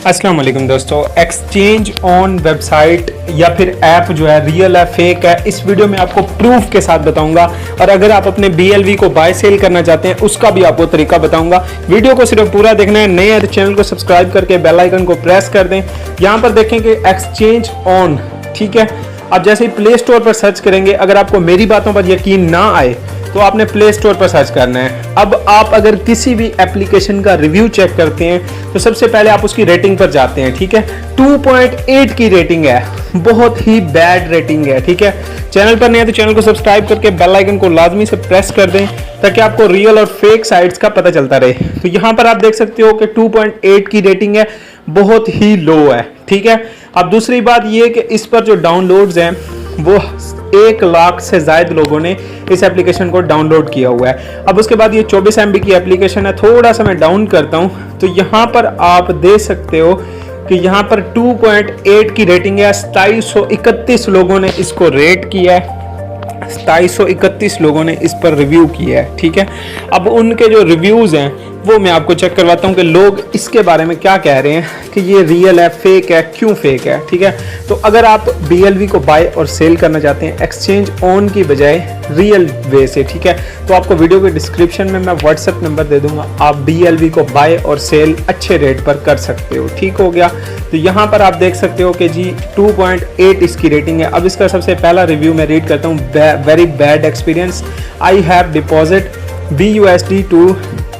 अस्सलाम वालेकुम दोस्तों, एक्सचेंज ऑन वेबसाइट या फिर ऐप जो है रियल है फेक है, इस वीडियो में आपको प्रूफ के साथ बताऊंगा। और अगर आप अपने BLV को बाय सेल करना चाहते हैं उसका भी आपको तरीका बताऊंगा। वीडियो को सिर्फ पूरा देखना है। नए हैं तो चैनल को सब्सक्राइब करके बेल आइकन को प्रेस कर दें। यहाँ पर देखें कि एक्सचेंज ऑन, ठीक है। आप जैसे ही प्ले स्टोर पर सर्च करेंगे, अगर आपको मेरी बातों पर यकीन ना आए तो आपने प्ले स्टोर पर सर्च करना है। अब आप अगर किसी भी एप्लीकेशन का रिव्यू चेक करते हैं तो सबसे पहले आप उसकी रेटिंग पर जाते हैं, ठीक है। 2.8 की रेटिंग है, बहुत ही बैड रेटिंग है, ठीक है। चैनल पर नहीं है तो चैनल को सब्सक्राइब करके बेल आइकन को लाजमी से प्रेस कर दें ताकि आपको रियल और फेक साइट्स का पता चलता रहे। तो यहाँ पर आप देख सकते हो कि 2.8 की रेटिंग है, बहुत ही लो है, ठीक है। अब दूसरी बात ये कि इस पर जो डाउनलोड्स हैं वो 1 लाख से ज्यादा लोगों ने इस एप्लीकेशन को डाउनलोड किया हुआ है। अब उसके बाद ये 24 MB की एप्लीकेशन है। थोड़ा सा मैं डाउन करता हूं तो यहाँ पर आप देख सकते हो कि यहाँ पर 2.8 की रेटिंग है। 2731 लोगों ने इसको रेट किया है, 2731 लोगों ने इस पर रिव्यू किया है, ठीक है। अब उनके जो रिव्यूज़ हैं वो मैं आपको चेक करवाता हूँ कि लोग इसके बारे में क्या कह रहे हैं कि ये रियल है, फेक है, क्यों फेक है, ठीक है। तो अगर आप BLV को बाय और सेल करना चाहते हैं एक्सचेंज ऑन की बजाय रियल वे से, ठीक है, तो आपको वीडियो के डिस्क्रिप्शन में मैं WhatsApp नंबर दे दूंगा। आप BLV को बाय और सेल अच्छे रेट पर कर सकते हो, ठीक हो गया। तो यहाँ पर आप देख सकते हो कि जी 2.8 इसकी रेटिंग है। अब इसका सबसे पहला रिव्यू मैं रीड करता हूँ। Very bad experience, I have deposit BUSD to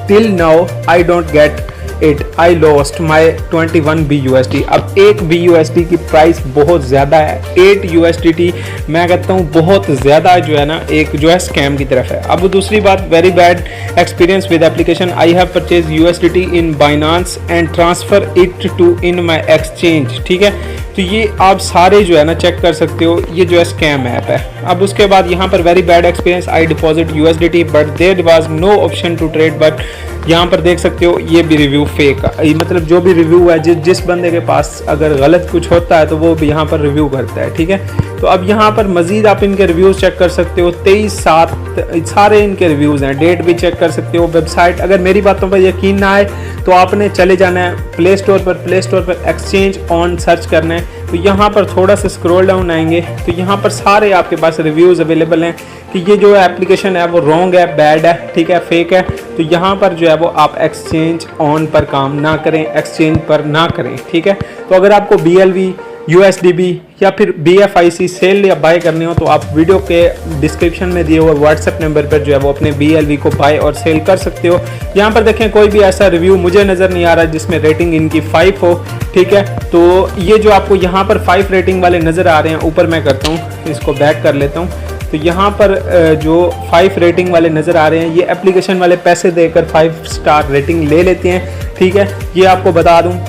till now I don't get it, I lost my 21 BUSD। अब 1 BUSD की प्राइस बहुत ज़्यादा है, 8 USDT मैं कहता हूँ बहुत ज़्यादा जो है ना, एक जो है स्कैम की तरफ है। अब दूसरी बात, very bad experience with application, I have purchase USDT in Binance and transfer it to in my exchange, ठीक है। तो ये आप सारे जो है ना चेक कर सकते हो, ये जो है स्कैम ऐप है। अब उसके बाद यहाँ पर very bad experience, I deposit USDT but there was no option to trade, but यहाँ पर देख सकते हो ये भी रिव्यू फेक है। मतलब जो भी रिव्यू है, जिस बंदे के पास अगर गलत कुछ होता है तो वो भी यहाँ पर रिव्यू करता है, ठीक है। तो अब यहाँ पर मजीद आप इनके रिव्यूज़ चेक कर सकते हो। 23/7 सारे इनके रिव्यूज़ हैं, डेट भी चेक कर सकते हो। वेबसाइट, अगर मेरी बातों पर यकीन ना आए तो आपने चले जाना है प्ले स्टोर पर एक्सचेंज ऑन सर्च करना है। तो यहाँ पर थोड़ा सा स्क्रॉल डाउन आएंगे तो यहाँ पर सारे आपके पास रिव्यूज़ अवेलेबल हैं कि ये जो एप्लीकेशन है वो रॉन्ग है, बैड है, ठीक है, फेक है। तो यहाँ पर जो है वो आप एक्सचेंज ऑन पर काम ना करें, एक्सचेंज पर ना करें, ठीक है। तो अगर आपको BLV, USDB या फिर BFIC सेल या बाय करनी हो तो आप वीडियो के डिस्क्रिप्शन में दिए हुए WhatsApp नंबर पर जो है वो अपने BLV को बाय और सेल कर सकते हो। यहाँ पर देखें कोई भी ऐसा रिव्यू मुझे नज़र नहीं आ रहा जिसमें रेटिंग इनकी 5 हो, ठीक है। तो ये जो आपको यहाँ पर 5 रेटिंग वाले नज़र आ रहे हैं, ऊपर मैं करता हूँ, इसको बैक कर लेता हूँ। तो यहाँ पर जो 5 रेटिंग वाले नज़र आ रहे हैं, ये एप्लीकेशन वाले पैसे देकर 5 स्टार रेटिंग ले लेते हैं, ठीक है। ये आपको बता दूँ,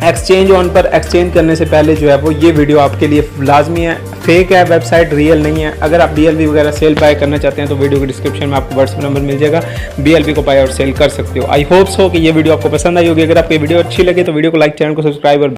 एक्सचेंज ऑन पर एक्सचेंज करने से पहले जो है वो ये वीडियो आपके लिए लाजमी है। फेक है वेबसाइट, रियल नहीं है। अगर आप BLV वगैरह सेल बाय करना चाहते हैं तो वीडियो के डिस्क्रिप्शन में आपको WhatsApp नंबर मिल जाएगा, BLV को बाय और सेल कर सकते हो। आई होप्स हो कि ये वीडियो आपको पसंद आई होगी। अगर आपको ये वीडियो अच्छी लगे तो वीडियो को लाइक, चैनल को सब्सक्राइब और